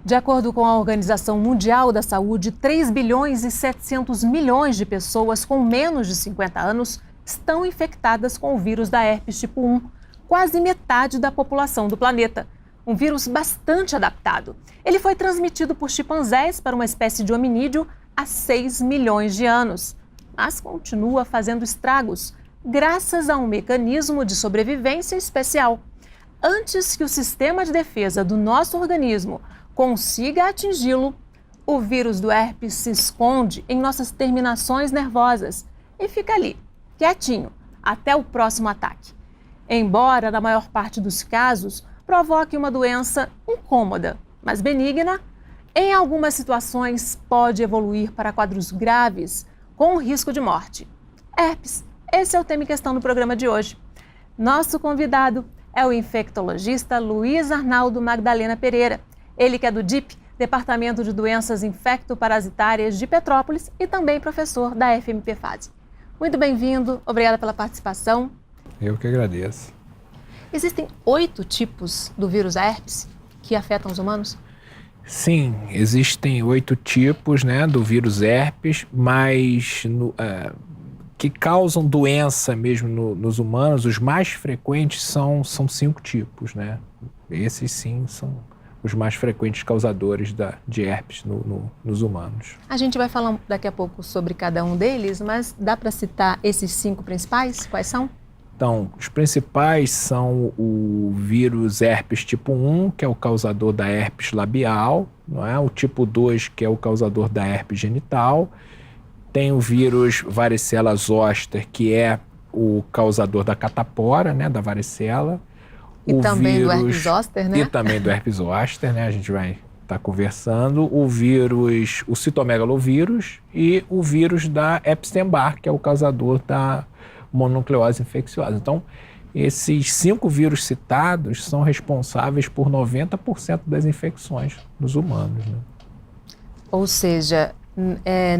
De acordo com a Organização Mundial da Saúde, 3 bilhões e 700 milhões de pessoas com menos de 50 anos estão infectadas com o vírus da herpes tipo 1, quase metade da população do planeta. Um vírus bastante adaptado. Ele foi transmitido por chimpanzés para uma espécie de hominídeo há 6 milhões de anos, mas continua fazendo estragos, graças a um mecanismo de sobrevivência especial. Antes que o sistema de defesa do nosso organismo consiga atingi-lo, o vírus do herpes se esconde em nossas terminações nervosas e fica ali, quietinho, até o próximo ataque. Embora, na maior parte dos casos, provoque uma doença incômoda, mas benigna, em algumas situações pode evoluir para quadros graves, com risco de morte. Herpes, esse é o tema em questão no programa de hoje. Nosso convidado é o infectologista Luiz Arnaldo Magdalena Pereira. Ele que é do DIP, Departamento de Doenças Infectoparasitárias de Petrópolis e também professor da FMPFASE. Muito bem-vindo, obrigada pela participação. Eu que agradeço. Existem 8 tipos do vírus herpes que afetam os humanos? Sim, existem 8 tipos, né, do vírus herpes, mas que causam doença mesmo nos humanos. Os mais frequentes são 5 tipos, né? Esses sim são os mais frequentes causadores de herpes nos humanos. A gente vai falar daqui a pouco sobre cada um deles, mas dá para citar esses 5 principais? Quais são? Então, os principais são o vírus herpes tipo 1, que é o causador da herpes labial, não é? O tipo 2, que é o causador da herpes genital. Tem o vírus varicela zoster, que é o causador da catapora, né, da varicela. E também do herpes zoster, né? E também do herpes zoster, né? A gente vai estar conversando. O citomegalovírus e o vírus da Epstein-Barr, que é o causador da mononucleose infecciosa. Então, esses 5 vírus citados são responsáveis por 90% das infecções nos humanos, né? Ou seja,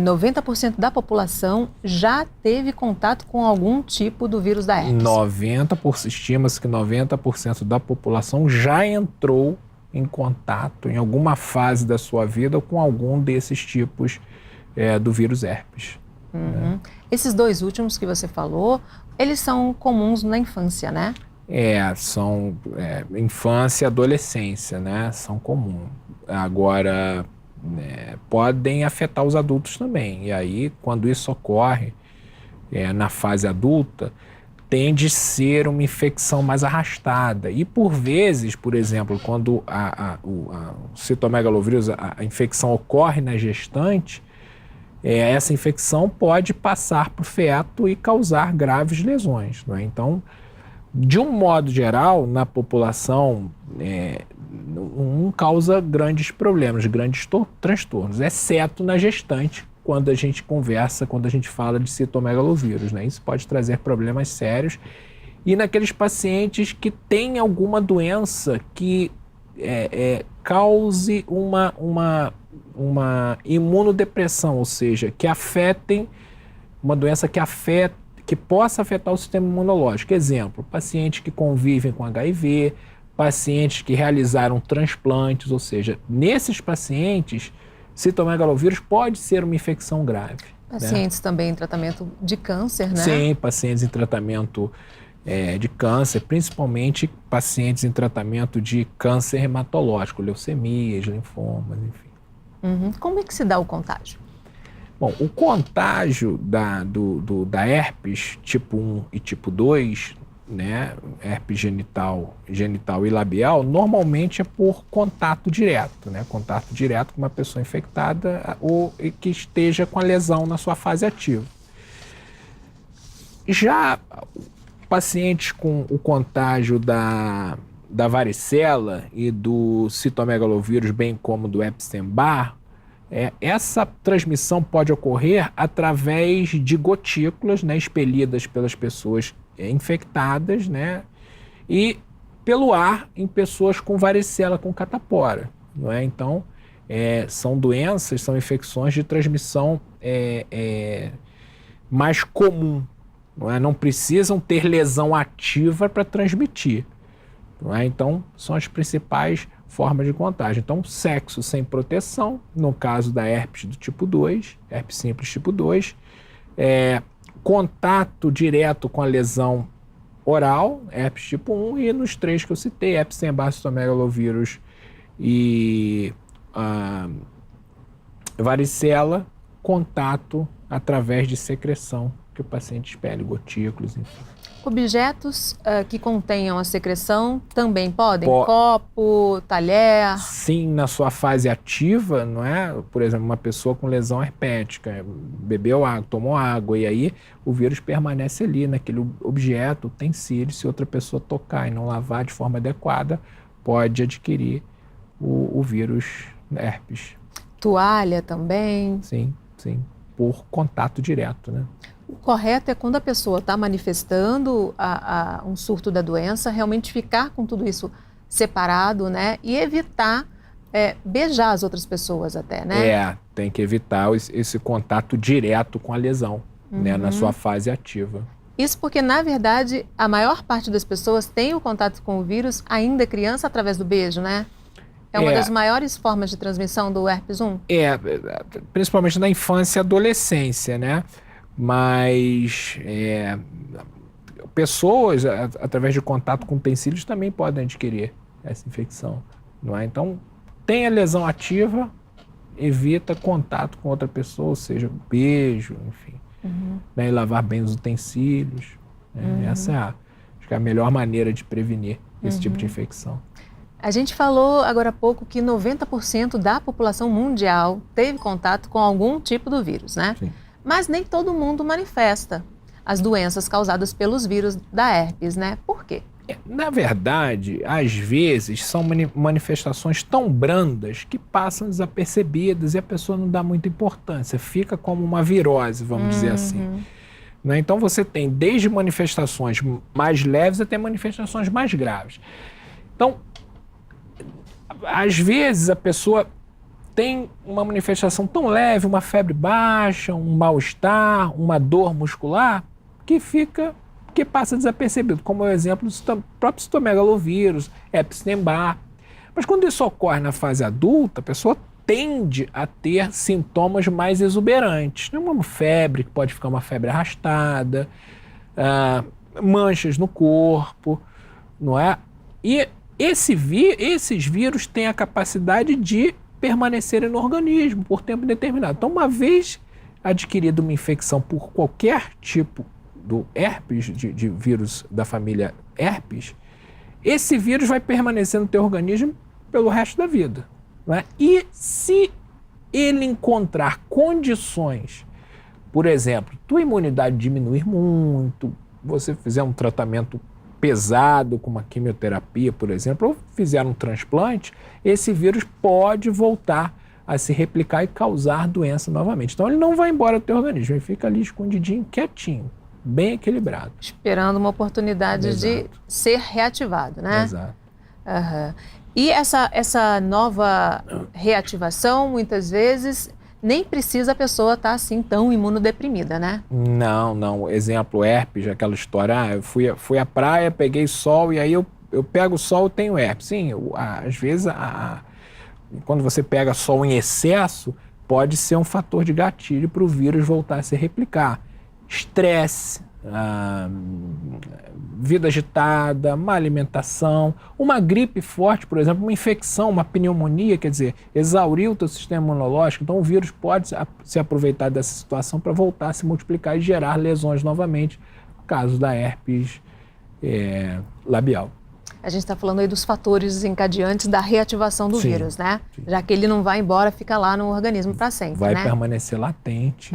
90% da população já teve contato com algum tipo do vírus da herpes. Estima-se que 90% da população já entrou em contato em alguma fase da sua vida com algum desses tipos do vírus herpes. Uhum. Né? Esses 2 últimos que você falou, eles são comuns na infância, né? São infância e adolescência, né? São comuns. Agora, podem afetar os adultos também. E aí, quando isso ocorre na fase adulta, tende a ser uma infecção mais arrastada. E por vezes, por exemplo, quando o citomegalovírus, a infecção ocorre na gestante, essa infecção pode passar para o feto e causar graves lesões, não é? Então, de um modo geral, na população, não causa grandes problemas, grandes transtornos, exceto na gestante, quando a gente fala de citomegalovírus, né? Isso pode trazer problemas sérios. E naqueles pacientes que têm alguma doença que cause uma imunodepressão, ou seja, que afetem uma doença que possa afetar o sistema imunológico. Exemplo, pacientes que convivem com HIV, pacientes que realizaram transplantes, ou seja, nesses pacientes, citomegalovírus pode ser uma infecção grave. Pacientes também em tratamento de câncer, né? Sim, pacientes em tratamento de câncer, principalmente pacientes em tratamento de câncer hematológico, leucemias, linfomas, enfim. Uhum. Como é que se dá o contágio? Bom, o contágio da herpes tipo 1 e tipo 2, né, herpes genital e labial, normalmente é por contato direto, né, contato direto com uma pessoa infectada ou que esteja com a lesão na sua fase ativa. Já pacientes com o contágio da varicela e do citomegalovírus, bem como do Epstein-Barr, essa transmissão pode ocorrer através de gotículas, né, expelidas pelas pessoas infectadas, né, e pelo ar em pessoas com varicela, com catapora, não é? Então, são doenças, são infecções de transmissão mais comum, não é? Não precisam ter lesão ativa para transmitir, não é? Então, são as principais formas de contágio. Então, sexo sem proteção, no caso da herpes do tipo 2, herpes simples tipo 2, contato direto com a lesão oral, herpes tipo 1, e nos 3 que eu citei, Epstein-Barr, citomegalovírus e varicela, contato através de secreção que o paciente expele, gotículos, enfim. Objetos que contenham a secreção também podem? Copo, talher? Sim, na sua fase ativa, não é? Por exemplo, uma pessoa com lesão herpética, bebeu água, tomou água, e aí o vírus permanece ali, naquele objeto, utensílio. Se outra pessoa tocar e não lavar de forma adequada, pode adquirir o vírus herpes. Toalha também? Sim, por contato direto, né? O correto é quando a pessoa está manifestando um surto da doença, realmente ficar com tudo isso separado, né? E evitar beijar as outras pessoas até, né? Tem que evitar esse contato direto com a lesão, né? Na sua fase ativa. Isso porque, na verdade, a maior parte das pessoas tem o contato com o vírus ainda criança através do beijo, né? É uma das maiores formas de transmissão do herpes 1? Principalmente na infância e adolescência, né? Mas pessoas, através de contato com utensílios, também podem adquirir essa infecção, não é? Então, tem a lesão ativa, evita contato com outra pessoa, ou seja, beijo, enfim. Né? E lavar bem os utensílios. Né? Essa é acho que é a melhor maneira de prevenir esse tipo de infecção. A gente falou agora há pouco que 90% da população mundial teve contato com algum tipo do vírus, né? Sim. Mas nem todo mundo manifesta as doenças causadas pelos vírus da herpes, né? Por quê? Na verdade, às vezes são manifestações tão brandas que passam desapercebidas e a pessoa não dá muita importância, fica como uma virose, vamos dizer assim. Né? Então você tem desde manifestações mais leves até manifestações mais graves. Então, às vezes a pessoa tem uma manifestação tão leve, uma febre baixa, um mal-estar, uma dor muscular, que passa desapercebido, como é o exemplo do próprio citomegalovírus, Epstein-Barr. Mas quando isso ocorre na fase adulta, a pessoa tende a ter sintomas mais exuberantes. Uma febre, que pode ficar uma febre arrastada, manchas no corpo, não é? E esses vírus têm a capacidade de permanecerem no organismo por tempo indeterminado. Então, uma vez adquirida uma infecção por qualquer tipo do herpes, de vírus da família herpes, esse vírus vai permanecer no teu organismo pelo resto da vida. Não é? E se ele encontrar condições, por exemplo, tua imunidade diminuir muito, você fizer um tratamento pesado, com uma quimioterapia, por exemplo, ou fizer um transplante, esse vírus pode voltar a se replicar e causar doença novamente. Então ele não vai embora do teu organismo, ele fica ali escondidinho, quietinho, bem equilibrado. Esperando uma oportunidade de ser reativado, né? Exato. E essa nova reativação, muitas vezes, nem precisa a pessoa estar assim tão imunodeprimida, né? Não. Exemplo, herpes, aquela história, eu fui à praia, peguei sol e aí eu pego sol, eu tenho herpes. Sim, às vezes, quando você pega sol em excesso, pode ser um fator de gatilho para o vírus voltar a se replicar. Estresse, vida agitada, má alimentação, uma gripe forte, por exemplo, uma infecção, uma pneumonia, quer dizer, exaurir o teu sistema imunológico, então o vírus pode se aproveitar dessa situação para voltar a se multiplicar e gerar lesões novamente, no caso da herpes labial. A gente está falando aí dos fatores desencadeantes da reativação do vírus, né? Sim. Já que ele não vai embora, fica lá no organismo para sempre, vai né? permanecer latente,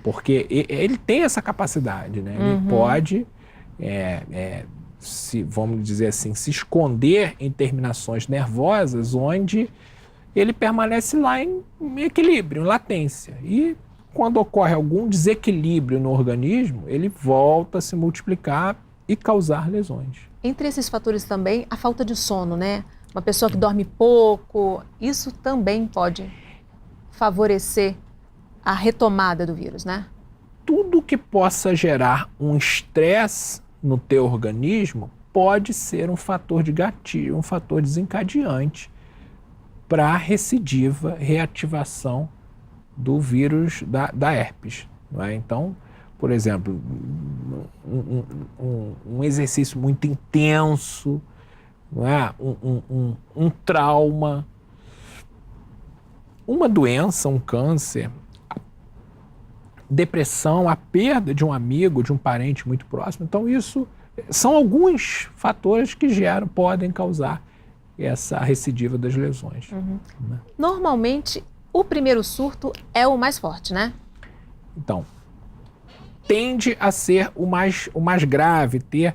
porque ele tem essa capacidade, né? Ele pode, vamos dizer assim, se esconder em terminações nervosas, onde ele permanece lá em equilíbrio, em latência. E quando ocorre algum desequilíbrio no organismo, ele volta a se multiplicar e causar lesões. Entre esses fatores também, a falta de sono, né? Uma pessoa que dorme pouco, isso também pode favorecer a retomada do vírus, né? Tudo que possa gerar um estresse no teu organismo pode ser um fator de gatilho, um fator desencadeante para recidiva, reativação do vírus da herpes. Não é? Então, por exemplo, um exercício muito intenso, não é? Um trauma, uma doença, um câncer, depressão, a perda de um amigo, de um parente muito próximo. Então, isso são alguns fatores que podem causar essa recidiva das lesões. Né? Normalmente, o primeiro surto é o mais forte, né? Então, tende a ser o mais grave, ter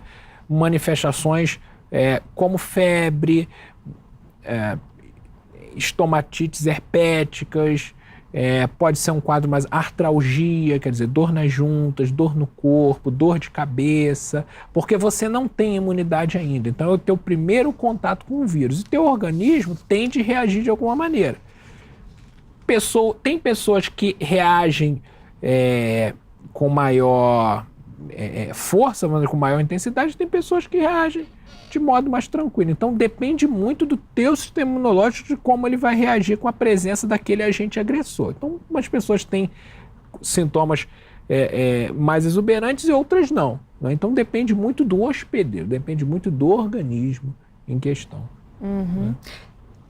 manifestações como febre, estomatites herpéticas, pode ser um quadro mais artralgia, quer dizer, dor nas juntas, dor no corpo, dor de cabeça, porque você não tem imunidade ainda. Então, é o teu primeiro contato com o vírus. E teu organismo tende a reagir de alguma maneira. Tem pessoas que reagem com maior força, com maior intensidade, tem pessoas que reagem de modo mais tranquilo. Então, depende muito do teu sistema imunológico, de como ele vai reagir com a presença daquele agente agressor. Então, umas pessoas têm sintomas mais exuberantes e outras não, né? Então, depende muito do hospedeiro, depende muito do organismo em questão. Né?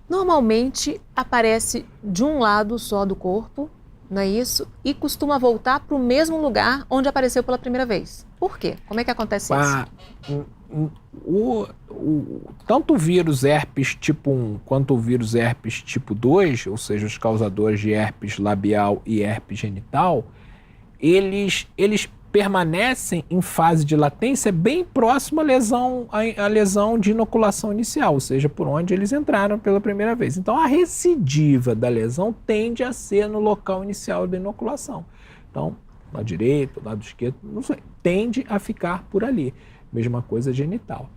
Normalmente, aparece de um lado só do corpo, não é isso? E costuma voltar para o mesmo lugar onde apareceu pela primeira vez. Por quê? Como é que acontece isso? Tanto o vírus herpes tipo 1 quanto o vírus herpes tipo 2, ou seja, os causadores de herpes labial e herpes genital, eles permanecem em fase de latência bem próximo à lesão de inoculação inicial, ou seja, por onde eles entraram pela primeira vez. Então, a recidiva da lesão tende a ser no local inicial da inoculação. Então, lado direito, lado esquerdo, não sei, tende a ficar por ali. Mesma coisa genital.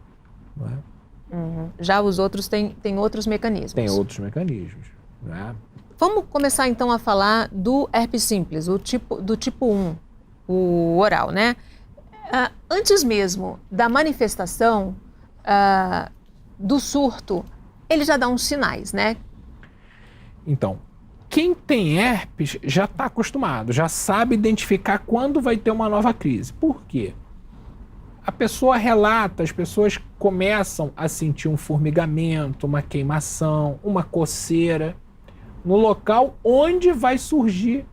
Não é? Já os outros têm outros mecanismos. Tem outros mecanismos. Não é? Vamos começar então a falar do herpes simples, do tipo 1, o oral, né? Antes mesmo da manifestação do surto, ele já dá uns sinais, né? Então, quem tem herpes já está acostumado, já sabe identificar quando vai ter uma nova crise. Por quê? A pessoa relata, as pessoas começam a sentir um formigamento, uma queimação, uma coceira no local onde vai surgir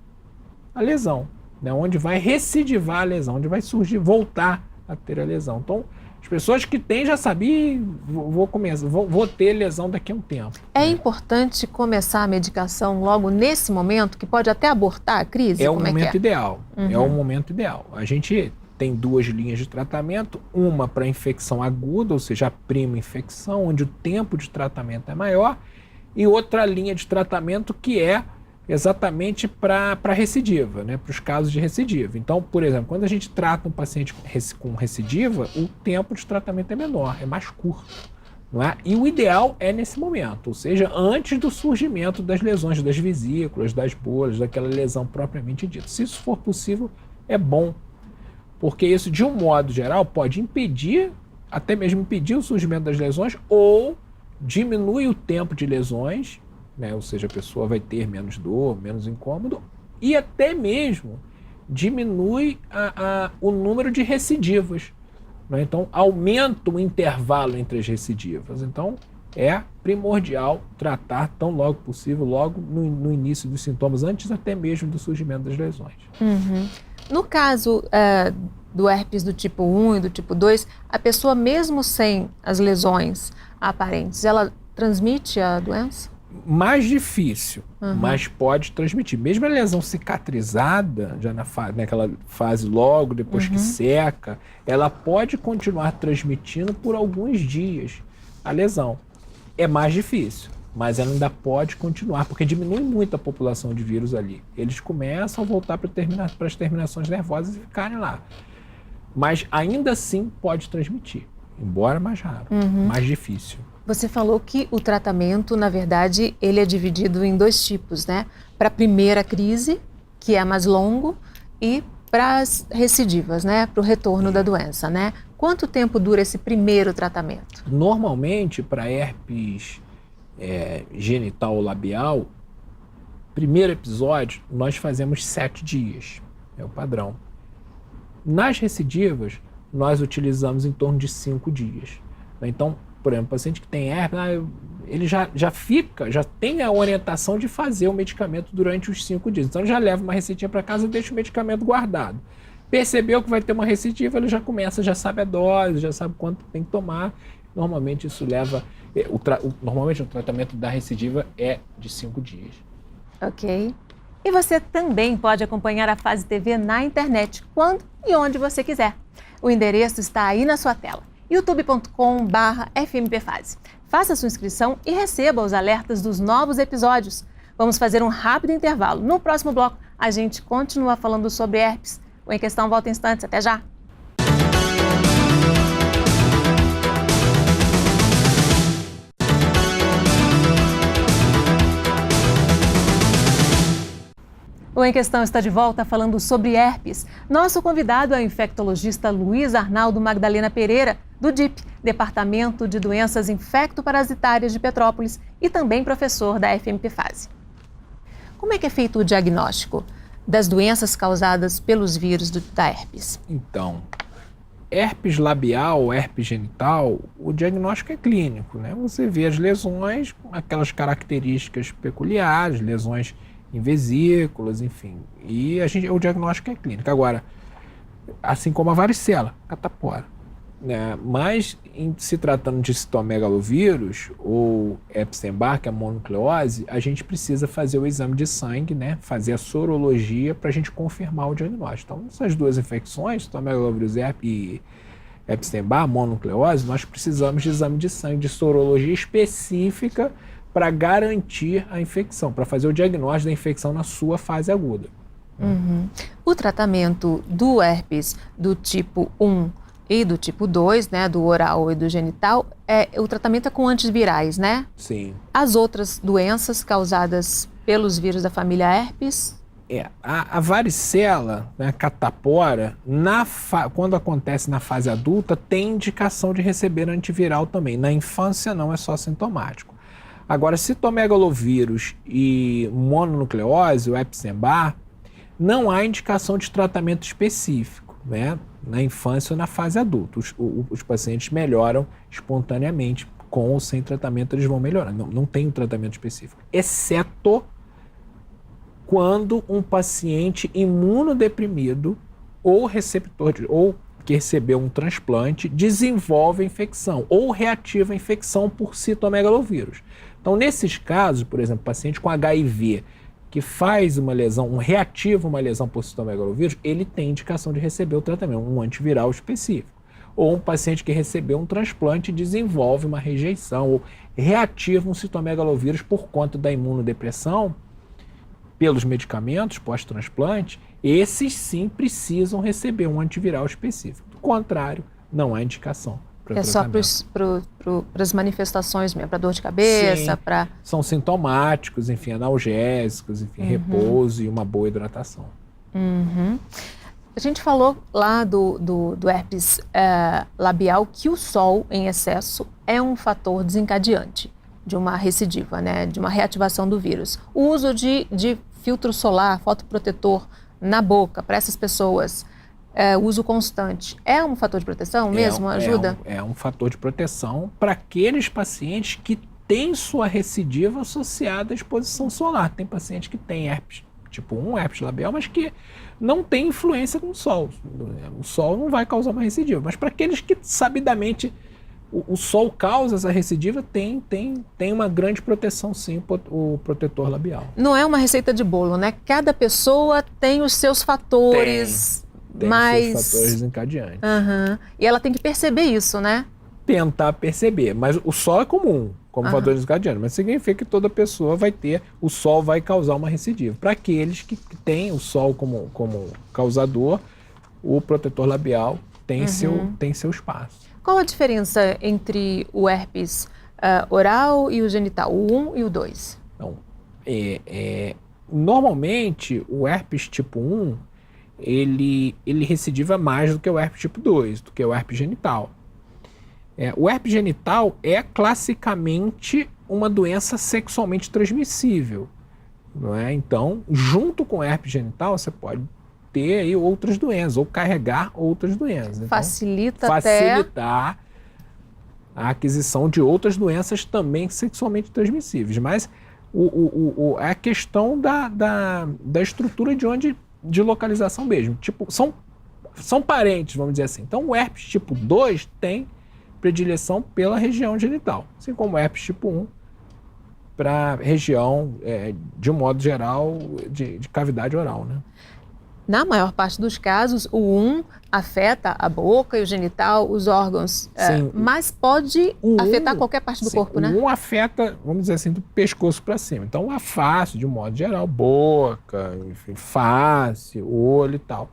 a lesão, né? Onde vai recidivar a lesão, onde vai surgir, voltar a ter a lesão. Então, as pessoas que têm já sabem, vou ter lesão daqui a um tempo. É importante começar a medicação logo nesse momento, que pode até abortar a crise? É o momento ideal, é o momento ideal. A gente tem duas linhas de tratamento, uma para infecção aguda, ou seja, a prima infecção, onde o tempo de tratamento é maior, e outra linha de tratamento que é exatamente para recidiva, né, para os casos de recidiva. Então, por exemplo, quando a gente trata um paciente com recidiva, o tempo de tratamento é menor, é mais curto. Não é? E o ideal é nesse momento, ou seja, antes do surgimento das lesões das vesículas, das bolhas, daquela lesão propriamente dita. Se isso for possível, é bom, porque isso, de um modo geral, pode impedir, até mesmo impedir o surgimento das lesões, ou diminui o tempo de lesões, né? Ou seja, a pessoa vai ter menos dor, menos incômodo, e até mesmo diminui o número de recidivas, né? Então, aumenta o intervalo entre as recidivas. Então, é primordial tratar tão logo possível, logo no início dos sintomas, antes até mesmo do surgimento das lesões. No caso do herpes do tipo 1 e do tipo 2, a pessoa mesmo sem as lesões aparentes, ela transmite a doença? Mais difícil, mas pode transmitir. Mesmo a lesão cicatrizada, já naquela fase logo depois que seca, ela pode continuar transmitindo por alguns dias a lesão. É mais difícil, mas ela ainda pode continuar, porque diminui muito a população de vírus ali. Eles começam a voltar para as terminações nervosas e ficarem lá. Mas ainda assim pode transmitir, embora mais raro, mais difícil. Você falou que o tratamento, na verdade, ele é dividido em dois tipos, né? Para a primeira crise, que é mais longo, e para as recidivas, né? Para o retorno da doença, né? Quanto tempo dura esse primeiro tratamento? Normalmente, para herpes genital ou labial, primeiro episódio, nós fazemos 7 dias. É o padrão. Nas recidivas, nós utilizamos em torno de 5 dias. Então, por exemplo, o paciente que tem herpes, ele já tem a orientação de fazer o medicamento durante os 5 dias. Então, ele já leva uma receitinha para casa e deixa o medicamento guardado. Percebeu que vai ter uma recidiva, ele já começa, já sabe a dose, já sabe quanto tem que tomar. Normalmente isso leva... Normalmente o tratamento da recidiva é de 5 dias. Ok. E você também pode acompanhar a Fase TV na internet, quando e onde você quiser. O endereço está aí na sua tela, youtube.com/fmpfase. Faça sua inscrição e receba os alertas dos novos episódios. Vamos fazer um rápido intervalo. No próximo bloco, a gente continua falando sobre herpes. O Em Questão volta em instantes. Até já! O Em Questão está de volta falando sobre herpes. Nosso convidado é o infectologista Luiz Arnaldo Magdalena Pereira, do DIP, Departamento de Doenças Infecto-Parasitárias de Petrópolis, e também professor da FMPFase. Como é que é feito o diagnóstico das doenças causadas pelos vírus da herpes? Então, herpes labial, herpes genital, o diagnóstico é clínico, né? Você vê as lesões, aquelas características peculiares, lesões em vesículas, enfim. E o diagnóstico é clínico. Agora, assim como a varicela, catapora, né? Mas, se tratando de citomegalovírus ou Epstein-Barr, que é a mononucleose, a gente precisa fazer o exame de sangue, né? Fazer a sorologia para a gente confirmar o diagnóstico. Então, essas duas infecções, citomegalovírus e Epstein-Barr, mononucleose, nós precisamos de exame de sangue, de sorologia específica para garantir a infecção, para fazer o diagnóstico da infecção na sua fase aguda. Uhum. O tratamento do herpes do tipo 1 e do tipo 2, né, do oral e do genital, o tratamento é com antivirais, né? Sim. As outras doenças causadas pelos vírus da família herpes? A varicela, né, catapora, quando acontece na fase adulta, tem indicação de receber antiviral também. Na infância não, é só sintomático. Agora, citomegalovírus e mononucleose, o Epstein-Barr, não há indicação de tratamento específico, né? Na infância ou na fase adulta. Os pacientes melhoram espontaneamente, com ou sem tratamento eles vão melhorar. Não tem um tratamento específico, exceto quando um paciente imunodeprimido ou ou que recebeu um transplante desenvolve a infecção ou reativa a infecção por citomegalovírus. Então, nesses casos, por exemplo, paciente com HIV que faz uma lesão, reativa uma lesão por citomegalovírus, ele tem indicação de receber o tratamento, um antiviral específico. Ou um paciente que recebeu um transplante e desenvolve uma rejeição ou reativa um citomegalovírus por conta da imunodepressão, pelos medicamentos pós-transplante, esses sim precisam receber um antiviral específico. Do contrário, não há indicação. É só para as manifestações mesmo, para dor de cabeça, para... São sintomáticos, enfim, analgésicos, enfim, repouso e uma boa hidratação. Uhum. A gente falou lá do herpes labial que o sol em excesso é um fator desencadeante de uma recidiva, né, de uma reativação do vírus. O uso de filtro solar, fotoprotetor na boca para essas pessoas, uso constante, é um fator de proteção mesmo? Ajuda? É um fator de proteção para aqueles pacientes que têm sua recidiva associada à exposição solar. Tem paciente que tem herpes tipo 1, herpes labial, mas que não tem influência com o sol. O sol não vai causar uma recidiva. Mas para aqueles que sabidamente o sol causa essa recidiva, tem uma grande proteção, sim, o protetor labial. Não é uma receita de bolo, né? Cada pessoa tem os seus fatores... Tem os seus fatores desencadeantes. Uhum. E ela tem que perceber isso, né? Tentar perceber. Mas o sol é comum como fator desencadeante. Mas significa que toda pessoa vai ter... O sol vai causar uma recidiva. Para aqueles que têm o sol como causador, o protetor labial tem seu espaço. Qual a diferença entre o herpes oral e o genital, o 1 e o 2? Então, normalmente, o herpes tipo 1... ele recidiva mais do que o herpes tipo 2, do que o herpes genital. O herpes genital é classicamente uma doença sexualmente transmissível, não é? Então, junto com o herpes genital, você pode ter aí outras doenças, ou carregar outras doenças. Então, facilitar a aquisição de outras doenças também sexualmente transmissíveis. Mas a questão da estrutura de localização mesmo. Tipo, são parentes, vamos dizer assim. Então, o herpes tipo 2 tem predileção pela região genital, assim como o herpes tipo 1 para a região, de um modo geral, de cavidade oral, né? Na maior parte dos casos, o 1 afeta a boca e o genital, os órgãos, mas pode afetar qualquer parte do corpo, né? O 1 afeta, vamos dizer assim, do pescoço para cima. Então, a face, de um modo geral, boca, enfim, face, olho e tal.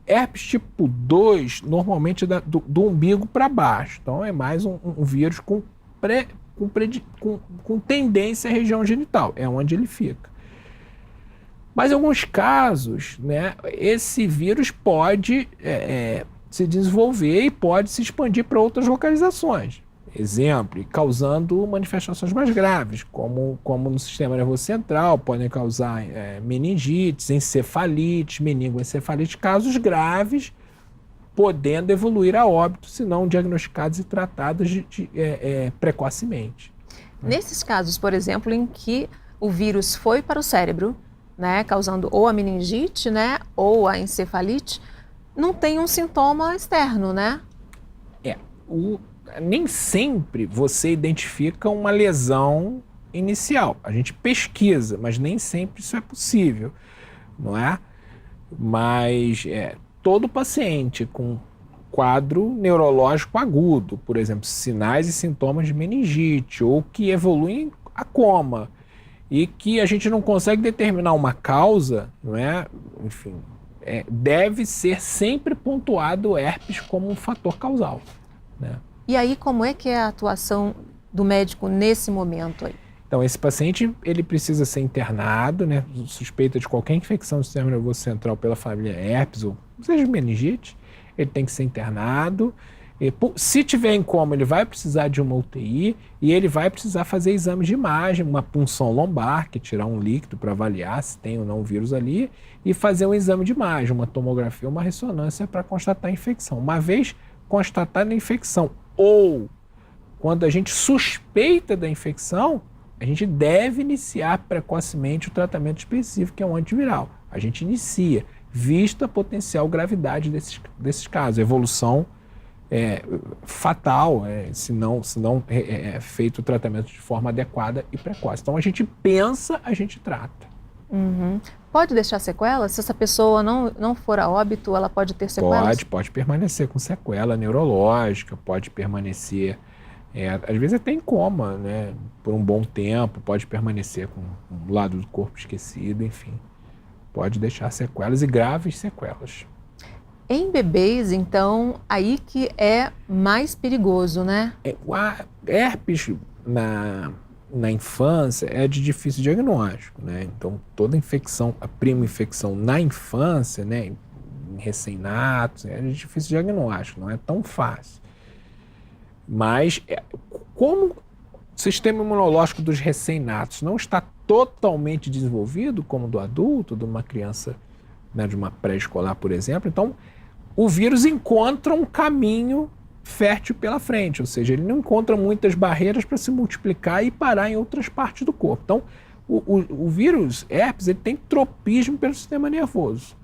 Herpes tipo 2, normalmente do umbigo para baixo. Então, é mais um vírus com tendência à região genital. É onde ele fica. Mas em alguns casos, né, esse vírus pode se desenvolver e pode se expandir para outras localizações. Exemplo, causando manifestações mais graves, como no sistema nervoso central, podem causar meningites, encefalites, meningoencefalite, casos graves, podendo evoluir a óbito, se não diagnosticados e tratados precocemente. Nesses casos, por exemplo, em que o vírus foi para o cérebro, né, causando ou a meningite, né, ou a encefalite, não tem um sintoma externo, né? Nem sempre você identifica uma lesão inicial. A gente pesquisa, mas nem sempre isso é possível, não é? Mas todo paciente com quadro neurológico agudo, por exemplo, sinais e sintomas de meningite, ou que evoluem a coma, e que a gente não consegue determinar uma causa, não é? Enfim, deve ser sempre pontuado o herpes como um fator causal, né? E aí, como é que é a atuação do médico nesse momento aí? Então, esse paciente, ele precisa ser internado, né? Suspeita de qualquer infecção do sistema nervoso central pela família herpes, ou seja, meningite, ele tem que ser internado. Se tiver em coma, ele vai precisar de uma UTI e ele vai precisar fazer exames de imagem, uma punção lombar, que é tirar um líquido para avaliar se tem ou não o vírus ali, e fazer um exame de imagem, uma tomografia, uma ressonância para constatar a infecção. Uma vez constatada a infecção, ou quando a gente suspeita da infecção, a gente deve iniciar precocemente o tratamento específico, que é um antiviral. A gente inicia, vista a potencial gravidade desses casos, evolução fatal, se não feito o tratamento de forma adequada e precoce. Então a gente pensa, a gente trata. Uhum. Pode deixar sequelas? Se essa pessoa não for a óbito, ela pode ter sequelas? Pode permanecer com sequela neurológica, pode permanecer, às vezes até em coma, né, por um bom tempo, pode permanecer com o lado do corpo esquecido, enfim. Pode deixar sequelas e graves sequelas. Em bebês, então, aí que é mais perigoso, né? O herpes na infância é de difícil diagnóstico, né? Então, toda infecção, a prima infecção na infância, né, em recém-natos, é de difícil diagnóstico, não é tão fácil. Mas, como o sistema imunológico dos recém-natos não está totalmente desenvolvido, como do adulto, de uma criança, né, de uma pré-escolar, por exemplo, então o vírus encontra um caminho fértil pela frente, ou seja, ele não encontra muitas barreiras para se multiplicar e parar em outras partes do corpo. Então, o vírus herpes, ele tem tropismo pelo sistema nervoso.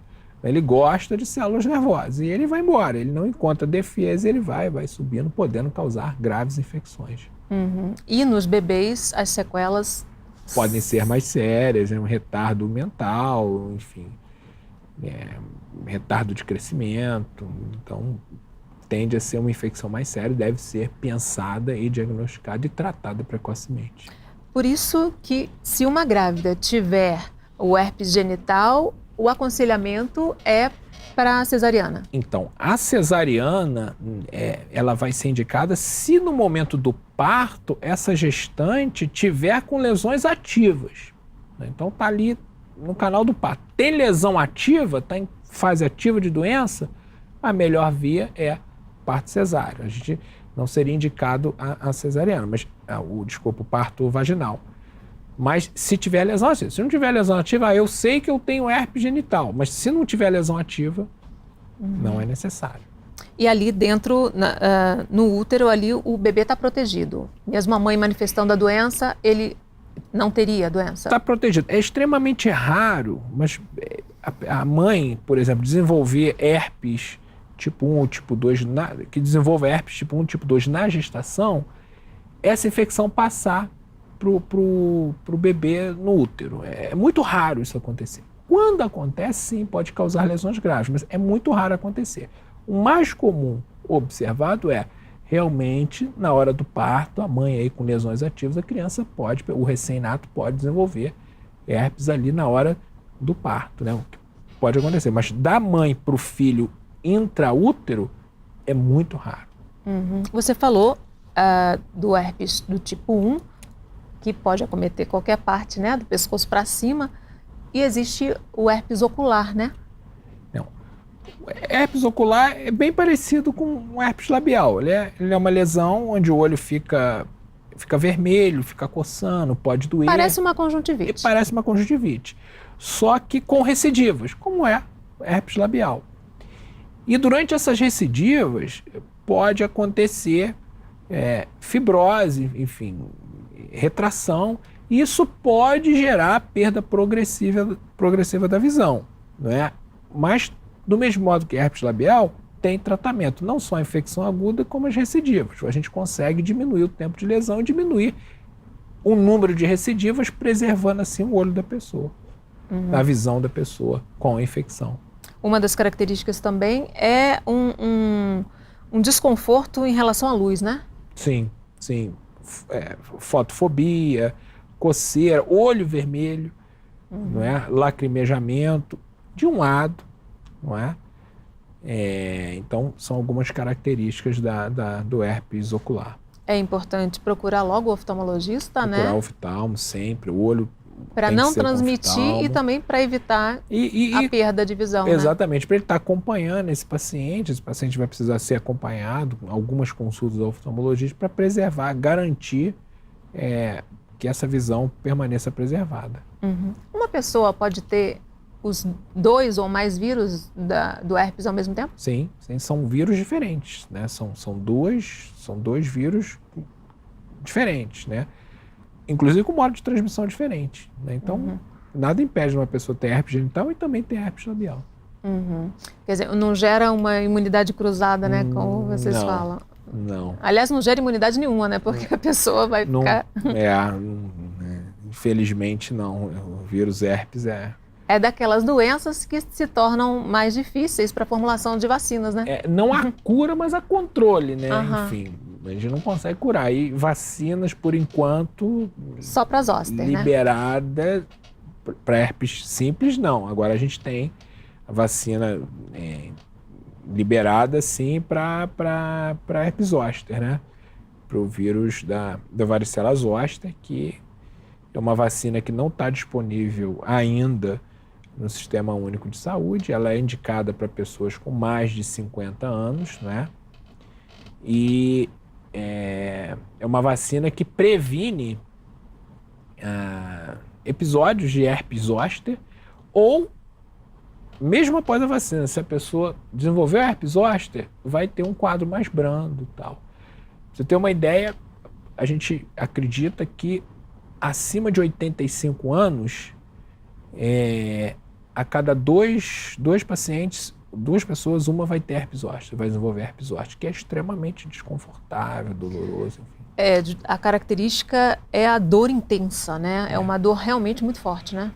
Ele gosta de células nervosas e ele vai embora, ele não encontra defesa, ele vai subindo, podendo causar graves infecções. Uhum. E nos bebês, as sequelas podem ser mais sérias, um retardo mental, enfim, retardo de crescimento. Então, tende a ser uma infecção mais séria, deve ser pensada e diagnosticada e tratada precocemente. Por isso que, se uma grávida tiver o herpes genital, o aconselhamento é para a cesariana. Então, a cesariana, ela vai ser indicada se no momento do parto, essa gestante tiver com lesões ativas. Então, está ali no canal do parto. Tem lesão ativa, está em fase ativa de doença, a melhor via é parto cesáreo. A gente não seria indicado a cesariana, mas o parto vaginal. Mas se tiver lesão ativa, se não tiver lesão ativa, eu sei que eu tenho herpes genital, mas se não tiver lesão ativa, não é necessário. E ali dentro, no útero, ali o bebê está protegido. Mesmo a mãe manifestando a doença, ele não teria a doença? Está protegido. É extremamente raro, mas a mãe, por exemplo, desenvolver herpes tipo 1 ou tipo 2, que desenvolva herpes tipo 1 tipo 2 na gestação, essa infecção passar pro bebê no útero. É muito raro isso acontecer. Quando acontece, sim, pode causar lesões graves, mas é muito raro acontecer. O mais comum observado é, realmente, na hora do parto, a mãe aí com lesões ativas, a criança pode, o recém-nato pode desenvolver herpes ali na hora do parto, né? O que pode acontecer. Mas da mãe para o filho intraútero é muito raro. Você falou do herpes do tipo 1, que pode acometer qualquer parte, né, do pescoço para cima, e existe o herpes ocular, né? Não. O herpes ocular é bem parecido com o herpes labial. Ele é uma lesão onde o olho fica vermelho, fica coçando, pode doer. Parece uma conjuntivite. Parece uma conjuntivite. Só que com recidivas, como é o herpes labial. E durante essas recidivas pode acontecer fibrose, enfim, retração. E isso pode gerar perda progressiva da visão, não é? Mas, do mesmo modo que herpes labial, tem tratamento, não só a infecção aguda, como as recidivas. A gente consegue diminuir o tempo de lesão e diminuir o número de recidivas, preservando assim o olho da pessoa, a visão da pessoa com a infecção. Uma das características também é um desconforto em relação à luz, né? Sim, sim. Fotofobia, coceira, olho vermelho, não é? Lacrimejamento de um lado, não é? Então, são algumas características do herpes ocular. É importante procurar logo o oftalmologista, né? Procurar o oftalmo sempre, o olho para não transmitir e também para evitar a perda de visão. Exatamente, né? Para ele estar acompanhando esse paciente vai precisar ser acompanhado, algumas consultas ao oftalmologista para preservar, garantir que essa visão permaneça preservada. Uma pessoa pode ter os 2 ou mais vírus do herpes ao mesmo tempo? Sim, são vírus diferentes, né? São dois vírus diferentes, né? Inclusive com modo de transmissão diferente, né? Então, nada impede uma pessoa ter herpes genital e também ter herpes labial. Quer dizer, não gera uma imunidade cruzada, né? Como vocês falam. Não. Aliás, não gera imunidade nenhuma, né? Porque a pessoa vai ficar... Infelizmente, não. O vírus herpes é daquelas doenças que se tornam mais difíceis para a formulação de vacinas, né? Não há cura, mas há controle, né? Enfim, a gente não consegue curar. E vacinas, por enquanto... Só para zoster, liberada, né? Para herpes simples, não. Agora a gente tem a vacina liberada, sim, para herpes zoster, né? Para o vírus da varicela zoster, que é uma vacina que não está disponível ainda no Sistema Único de Saúde. Ela é indicada para pessoas com mais de 50 anos, né? E é uma vacina que previne episódios de herpes zoster, ou mesmo após a vacina, se a pessoa desenvolver herpes zoster, vai ter um quadro mais brando e tal. Pra você ter uma ideia, a gente acredita que acima de 85 anos, a cada dois pacientes, 2 pessoas, uma vai ter herpes zoster, vai desenvolver herpes zoster, que é extremamente desconfortável, doloroso, enfim. A característica é a dor intensa, né? É uma dor realmente muito forte, né?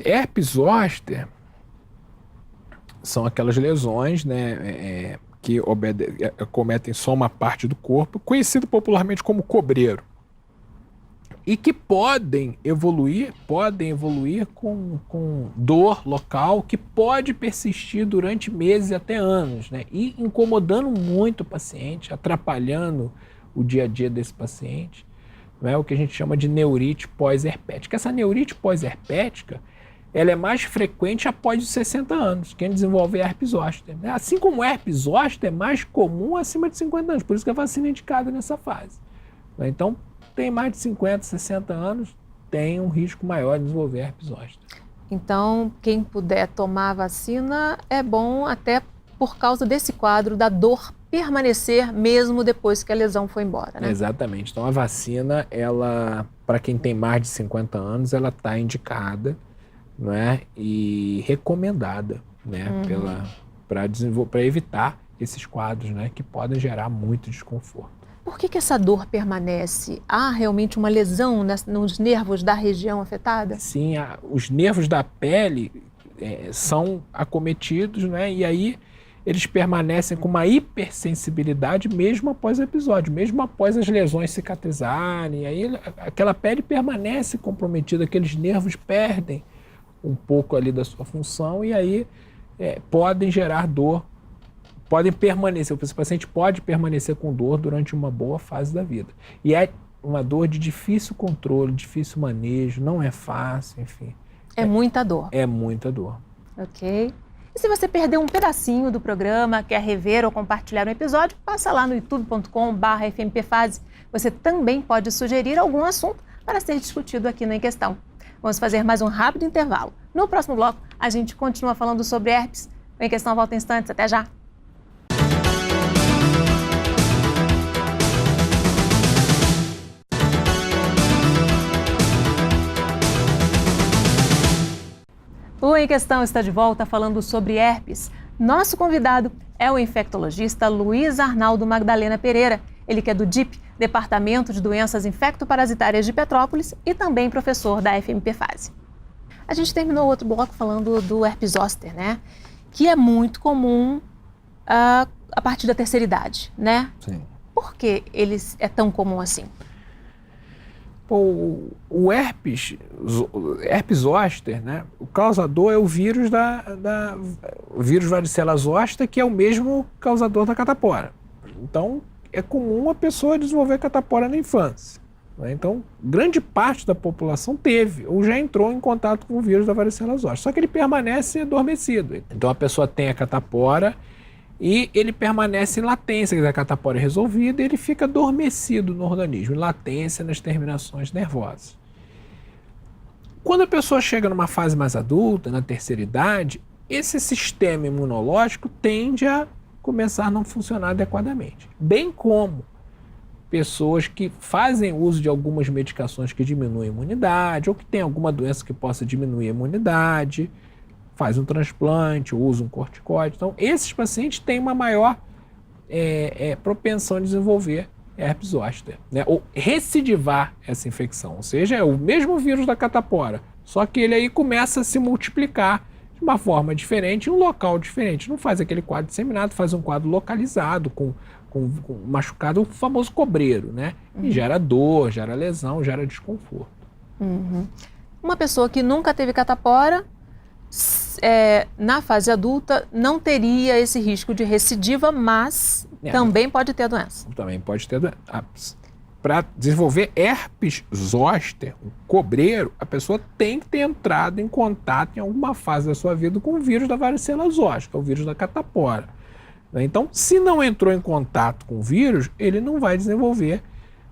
Herpes zoster são aquelas lesões, né, que acometem só uma parte do corpo, conhecido popularmente como cobreiro, e que podem evoluir com dor local que pode persistir durante meses até anos, né, e incomodando muito o paciente, atrapalhando o dia a dia desse paciente, não é o que a gente chama de neurite pós-herpética. Essa neurite pós-herpética ela é mais frequente após os 60 anos, quem desenvolve herpes zoster. Né? Assim como o herpes zoster é mais comum acima de 50 anos, por isso que a vacina é indicada nessa fase. Né? Então, tem mais de 50, 60 anos, tem um risco maior de desenvolver herpes zoster. Então, quem puder tomar a vacina é bom até por causa desse quadro da dor permanecer mesmo depois que a lesão foi embora, né? Exatamente. Então, a vacina, ela, para quem tem mais de 50 anos, ela está indicada, não é? E recomendada, né? Para evitar esses quadros, né? Que podem gerar muito desconforto. Por que essa dor permanece? Há realmente uma lesão nos nervos da região afetada? Sim, os nervos da pele são acometidos, né? E aí eles permanecem com uma hipersensibilidade mesmo após o episódio, mesmo após as lesões cicatrizarem. Aí aquela pele permanece comprometida, aqueles nervos perdem um pouco ali da sua função e aí podem gerar dor, podem permanecer, o paciente pode permanecer com dor durante uma boa fase da vida. E é uma dor de difícil controle, difícil manejo, não é fácil, enfim. É muita dor. É muita dor. Ok. E se você perdeu um pedacinho do programa, quer rever ou compartilhar um episódio, passa lá no youtube.com/fmpfase. Você também pode sugerir algum assunto para ser discutido aqui no Em Questão. Vamos fazer mais um rápido intervalo. No próximo bloco, a gente continua falando sobre herpes. O Em Questão volta em instantes. Até já! O Em Questão está de volta falando sobre herpes. Nosso convidado é o infectologista Luiz Arnaldo Magdalena Pereira. Ele que é do DIP, Departamento de Doenças Infectoparasitárias de Petrópolis e também professor da FMPFase. A gente terminou o outro bloco falando do herpes zoster, né? Que é muito comum a partir da terceira idade, né? Sim. Por que ele é tão comum assim? O herpes zoster, né? O causador é o vírus o vírus varicela zoster, que é o mesmo causador da catapora. Então, é comum a pessoa desenvolver catapora na infância. Né? Então, grande parte da população teve ou já entrou em contato com o vírus da varicela zoster. Só que ele permanece adormecido. Então, a pessoa tem a catapora e ele permanece em latência, a catapora é resolvida, e ele fica adormecido no organismo, em latência nas terminações nervosas. Quando a pessoa chega numa fase mais adulta, na terceira idade, esse sistema imunológico tende a começar a não funcionar adequadamente. Bem como pessoas que fazem uso de algumas medicações que diminuem a imunidade, ou que têm alguma doença que possa diminuir a imunidade, faz um transplante, usa um corticoide. Então, esses pacientes têm uma maior propensão a desenvolver herpes zoster, né? Ou recidivar essa infecção. Ou seja, é o mesmo vírus da catapora, só que ele aí começa a se multiplicar de uma forma diferente, em um local diferente. Não faz aquele quadro disseminado, faz um quadro localizado, com machucado, o famoso cobreiro, né? E gera dor, gera lesão, gera desconforto. Uma pessoa que nunca teve catapora, na fase adulta, não teria esse risco de recidiva, mas também pode ter a doença. Também pode ter a doença. Para desenvolver herpes zoster, o cobreiro, a pessoa tem que ter entrado em contato em alguma fase da sua vida com o vírus da varicela zoster, que é o vírus da catapora. Então, se não entrou em contato com o vírus, ele não vai desenvolver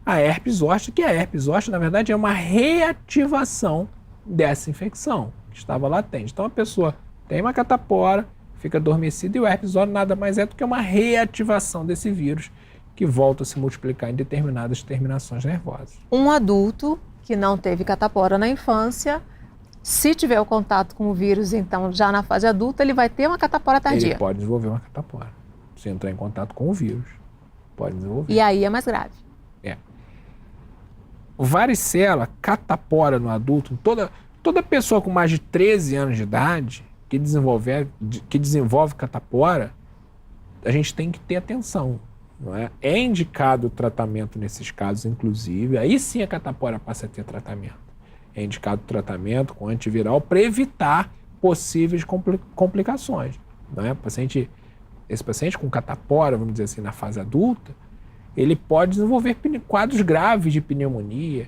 a herpes zoster, que a herpes zoster, na verdade, é uma reativação dessa infecção que estava latente. Então, a pessoa tem uma catapora, fica adormecida, e o herpes zoster nada mais é do que uma reativação desse vírus que volta a se multiplicar em determinadas terminações nervosas. Um adulto que não teve catapora na infância, se tiver o contato com o vírus, então, já na fase adulta, ele vai ter uma catapora tardia. Ele pode desenvolver uma catapora. Se entrar em contato com o vírus, pode desenvolver. E aí é mais grave. Varicela, catapora no adulto, toda pessoa com mais de 13 anos de idade que desenvolve catapora, a gente tem que ter atenção. Não é? É indicado o tratamento nesses casos, inclusive, aí sim a catapora passa a ter tratamento. É indicado o tratamento com antiviral para evitar possíveis complicações. Não é? Esse paciente com catapora, vamos dizer assim, na fase adulta, ele pode desenvolver quadros graves de pneumonia,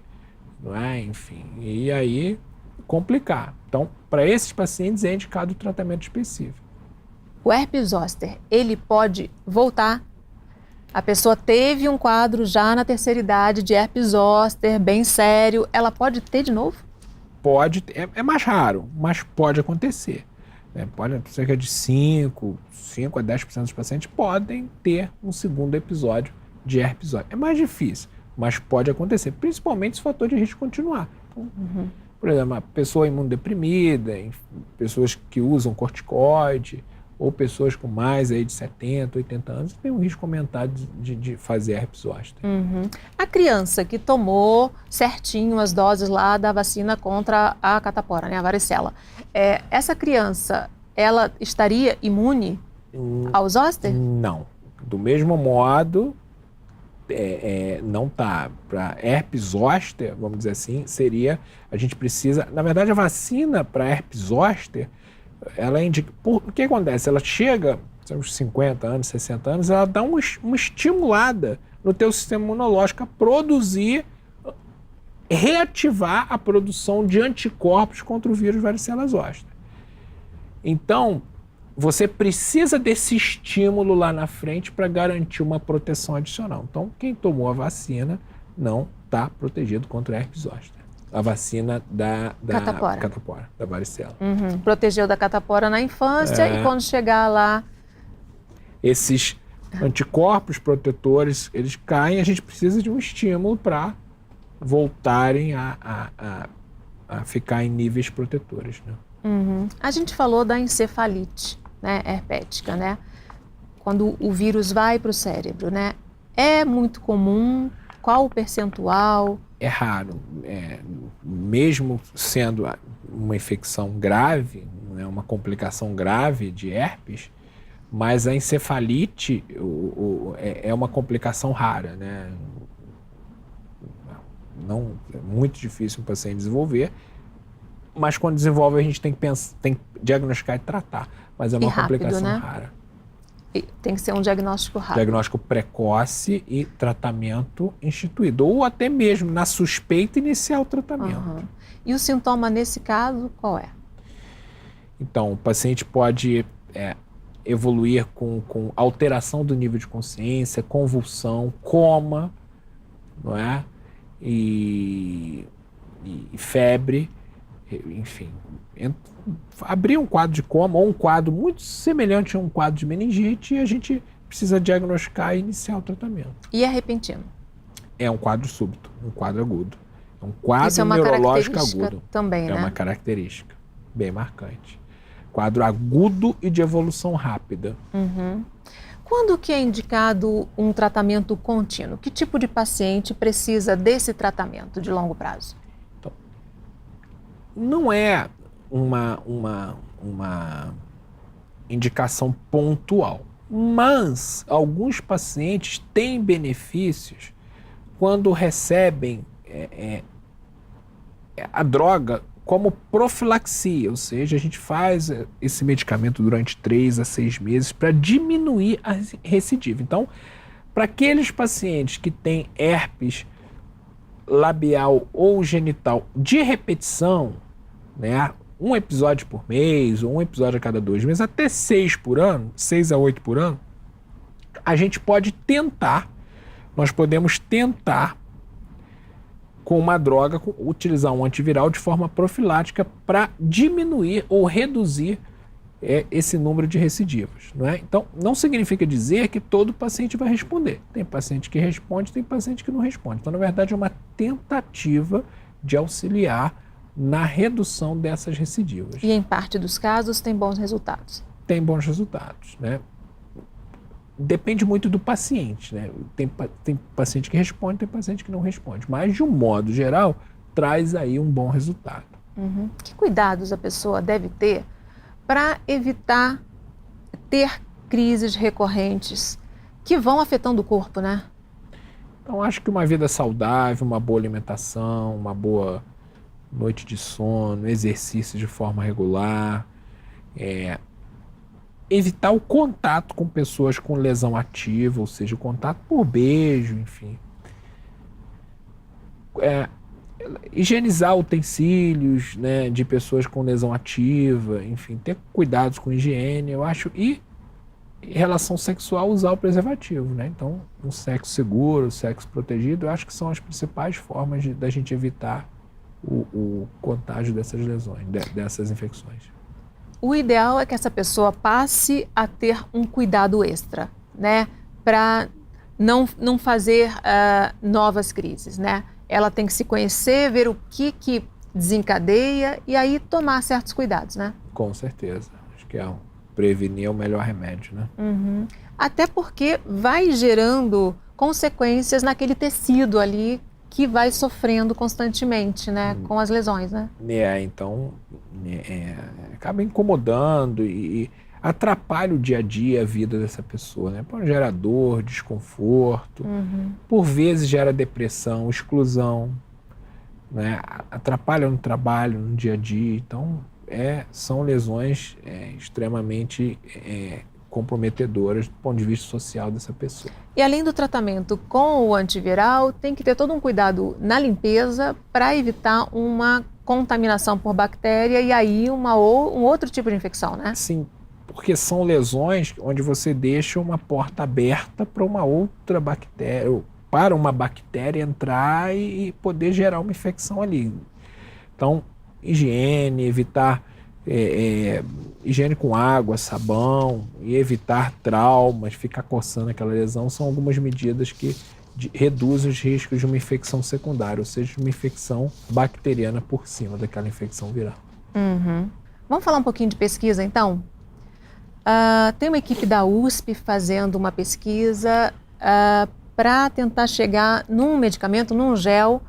não é? Enfim, e aí complicar. Então, para esses pacientes é indicado o tratamento específico. O herpes zoster, ele pode voltar? A pessoa teve um quadro já na terceira idade de herpes zoster, bem sério, ela pode ter de novo? Pode, é mais raro, mas pode acontecer. Pode, cerca de 5 a 10% dos pacientes podem ter um segundo episódio de herpes zoster. É mais difícil, mas pode acontecer, principalmente se o fator de risco continuar. Então, por exemplo, a pessoa imunodeprimida, pessoas que usam corticoide, ou pessoas com mais aí de 70, 80 anos, tem um risco aumentado de fazer herpes zoster. A criança que tomou certinho as doses lá da vacina contra a catapora, né, a varicela, essa criança, ela estaria imune ao zoster? Não. Do mesmo modo, não tá. Para herpes zoster, vamos dizer assim, a gente precisa, na verdade, a vacina para herpes zoster, ela indica, o que acontece? Ela chega aos 50 anos, 60 anos, ela dá uma estimulada no teu sistema imunológico a produzir, reativar a produção de anticorpos contra o vírus varicela zoster. Então, você precisa desse estímulo lá na frente para garantir uma proteção adicional. Então, quem tomou a vacina não está protegido contra a herpes zoster. A vacina da catapora, da varicela. Protegeu da catapora na infância e quando chegar lá... Esses anticorpos protetores, eles caem, a gente precisa de um estímulo para voltarem a ficar em níveis protetores, né? A gente falou da encefalite, né, herpética, né? Quando o vírus vai para o cérebro, né? É muito comum? Qual o percentual? É raro. Mesmo sendo uma infecção grave, né, uma complicação grave de herpes, mas a encefalite é uma complicação rara, né? Não, é muito difícil um paciente desenvolver, mas quando desenvolve a gente tem que diagnosticar e tratar, mas é uma complicação, né, rara. E tem que ser um diagnóstico rápido. Diagnóstico precoce e tratamento instituído, ou até mesmo na suspeita iniciar o tratamento. E o sintoma nesse caso qual é? Então, o paciente pode evoluir com alteração do nível de consciência, convulsão, coma, não é? E febre, enfim, abrir um quadro de coma ou um quadro muito semelhante a um quadro de meningite e a gente precisa diagnosticar e iniciar o tratamento. E é repentino? É um quadro súbito, um quadro agudo. É um quadro Isso é uma neurológico característica agudo. Também, né? É uma característica bem marcante. Quadro agudo e de evolução rápida. Quando que é indicado um tratamento contínuo? Que tipo de paciente precisa desse tratamento de longo prazo? Então, não é uma indicação pontual, mas alguns pacientes têm benefícios quando recebem a droga como profilaxia, ou seja, a gente faz esse medicamento durante 3 a 6 meses para diminuir a recidiva. Então, para aqueles pacientes que têm herpes labial ou genital de repetição, né, um episódio por mês ou um episódio a cada 2 meses, até 6 por ano, 6 a 8 por ano, a gente pode tentar, nós podemos tentar com uma droga, utilizar um antiviral de forma profilática para diminuir ou reduzir esse número de recidivas, não é? Então, não significa dizer que todo paciente vai responder. Tem paciente que responde, tem paciente que não responde. Então, na verdade, é uma tentativa de auxiliar na redução dessas recidivas. E em parte dos casos tem bons resultados? Tem bons resultados, né? Depende muito do paciente, né? Tem paciente que responde, tem paciente que não responde. Mas, de um modo geral, traz aí um bom resultado. Que cuidados a pessoa deve ter para evitar ter crises recorrentes que vão afetando o corpo, né? Então, acho que uma vida saudável, uma boa alimentação, uma boa noite de sono, exercício de forma regular, evitar o contato com pessoas com lesão ativa, ou seja, o contato por beijo, enfim. higienizar utensílios, né, de pessoas com lesão ativa, enfim, ter cuidados com higiene, eu acho, e em relação sexual, usar o preservativo, né? Então, um sexo seguro, sexo protegido, eu acho que são as principais formas da gente evitar o contágio dessas lesões, dessas infecções. O ideal é que essa pessoa passe a ter um cuidado extra, né? Para não fazer novas crises, né? Ela tem que se conhecer, ver o que desencadeia e aí tomar certos cuidados, né? Com certeza. Acho que prevenir é o melhor remédio, né? Uhum. Até porque vai gerando consequências naquele tecido ali que vai sofrendo constantemente, né? Com as lesões, né? Então, acaba incomodando e atrapalha o dia a dia, a vida dessa pessoa, né? Gera dor, desconforto, por vezes gera depressão, exclusão, né? Atrapalha no trabalho, no dia a dia. Então, são lesões extremamente comprometedoras do ponto de vista social dessa pessoa. E além do tratamento com o antiviral, tem que ter todo um cuidado na limpeza para evitar uma contaminação por bactéria e aí um outro tipo de infecção, né? Sim, porque são lesões onde você deixa uma porta aberta para uma outra bactéria, para uma bactéria entrar e poder gerar uma infecção ali. Então, higiene, evitar higiene com água, sabão, e evitar traumas, ficar coçando aquela lesão, são algumas medidas que reduzem os riscos de uma infecção secundária, ou seja, de uma infecção bacteriana por cima daquela infecção viral. Vamos falar um pouquinho de pesquisa, então? Tem uma equipe da USP fazendo uma pesquisa para tentar chegar num medicamento, num gel,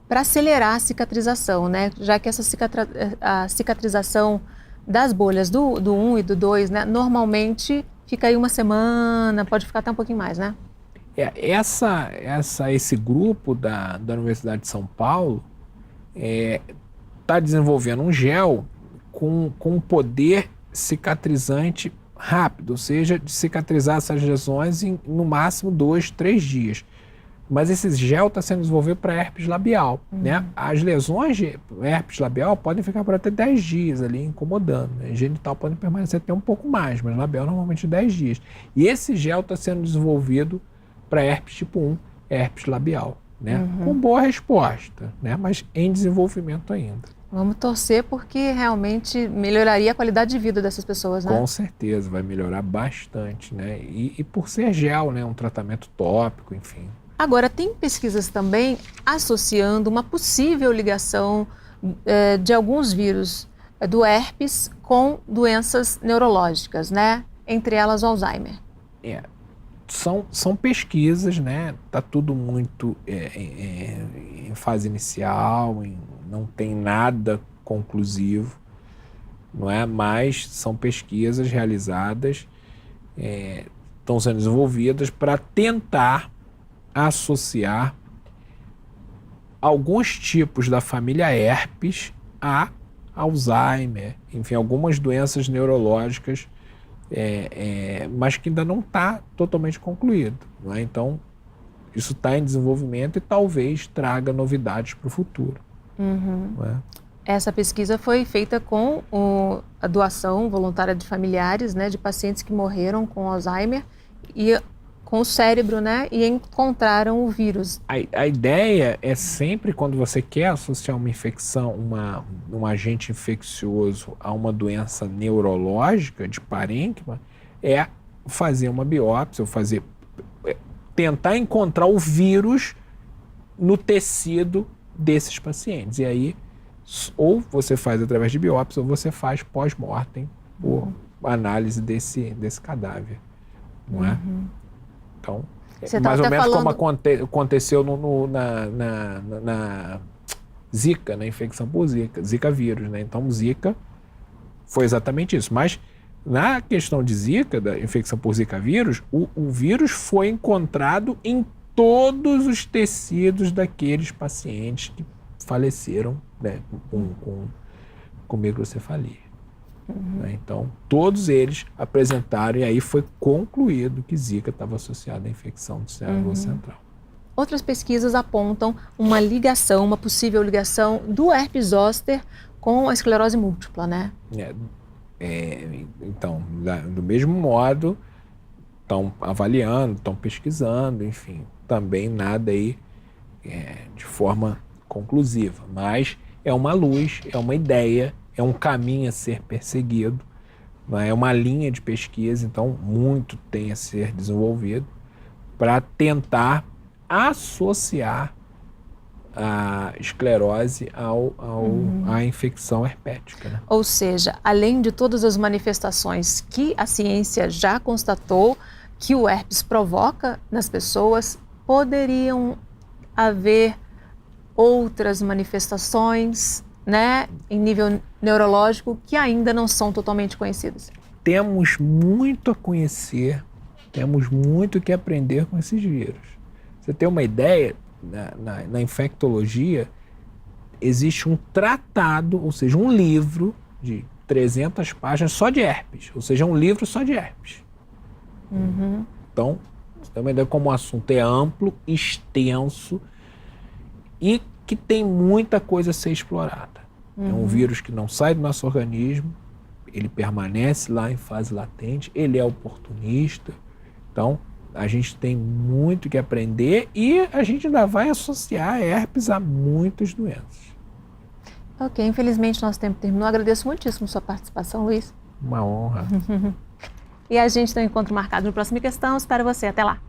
para acelerar a cicatrização, né? Já que a cicatrização das bolhas do 1 e do 2, né? Normalmente fica aí uma semana, pode ficar até um pouquinho mais, né? Esse grupo da Universidade de São Paulo está desenvolvendo um gel com poder cicatrizante rápido, ou seja, de cicatrizar essas lesões em no máximo 2, 3 dias. Mas esse gel está sendo desenvolvido para herpes labial, né? As lesões de herpes labial podem ficar por até 10 dias ali incomodando, né? Genital pode permanecer até um pouco mais, mas labial normalmente 10 dias. E esse gel está sendo desenvolvido para herpes tipo 1, herpes labial, né? Com boa resposta, né? Mas em desenvolvimento ainda. Vamos torcer porque realmente melhoraria a qualidade de vida dessas pessoas, né? Com certeza, vai melhorar bastante, né? E por ser gel, né? Um tratamento tópico, enfim. Agora, tem pesquisas também associando uma possível ligação de alguns vírus do herpes com doenças neurológicas, né? Entre elas o Alzheimer. São pesquisas, né? Tá tudo muito em fase inicial, não tem nada conclusivo, não é? Mas são pesquisas realizadas, estão sendo desenvolvidas para tentar associar alguns tipos da família herpes a Alzheimer, enfim, algumas doenças neurológicas, mas que ainda não está totalmente concluído, não é? Então, isso está em desenvolvimento e talvez traga novidades para o futuro. Não é? Essa pesquisa foi feita com a doação voluntária de familiares, né, de pacientes que morreram com Alzheimer e com o cérebro, né, e encontraram o vírus. A ideia é sempre, quando você quer associar uma infecção, um agente infeccioso a uma doença neurológica de parênquima, é fazer uma biópsia, ou tentar encontrar o vírus no tecido desses pacientes. E aí, ou você faz através de biópsia, ou você faz pós-mortem, por análise desse cadáver, não é? Então, mais ou menos como aconteceu na Zika, na infecção por Zika vírus, né? Então, Zika foi exatamente isso. Mas, na questão de Zika, da infecção por Zika vírus, o vírus foi encontrado em todos os tecidos daqueles pacientes que faleceram, né, com microcefalia. Então, todos eles apresentaram, e aí foi concluído que Zika estava associada à infecção do cérebro central. outras pesquisas apontam uma ligação, uma possível ligação do herpes zoster com a esclerose múltipla, né? Então, do mesmo modo, estão avaliando, estão pesquisando, enfim, também nada aí de forma conclusiva, mas é uma luz, é uma ideia, é um caminho a ser perseguido, é uma linha de pesquisa, então muito tem a ser desenvolvido para tentar associar a esclerose à infecção herpética, né? Ou seja, além de todas as manifestações que a ciência já constatou que o herpes provoca nas pessoas, poderiam haver outras manifestações, né, em nível neurológico que ainda não são totalmente conhecidas. Temos muito a conhecer, temos muito que aprender com esses vírus. Você tem uma ideia, na infectologia existe um tratado, ou seja, um livro de 300 páginas só de herpes, ou seja, um livro só de herpes. Então, você tem uma ideia como o assunto é amplo, extenso e que tem muita coisa a ser explorada. É um vírus que não sai do nosso organismo, ele permanece lá em fase latente, ele é oportunista. Então, a gente tem muito que aprender e a gente ainda vai associar herpes a muitas doenças. Ok, infelizmente nosso tempo terminou. Agradeço muitíssimo sua participação, Luiz. Uma honra. E a gente tem um encontro marcado no Próxima Questão. Espero você. Até lá.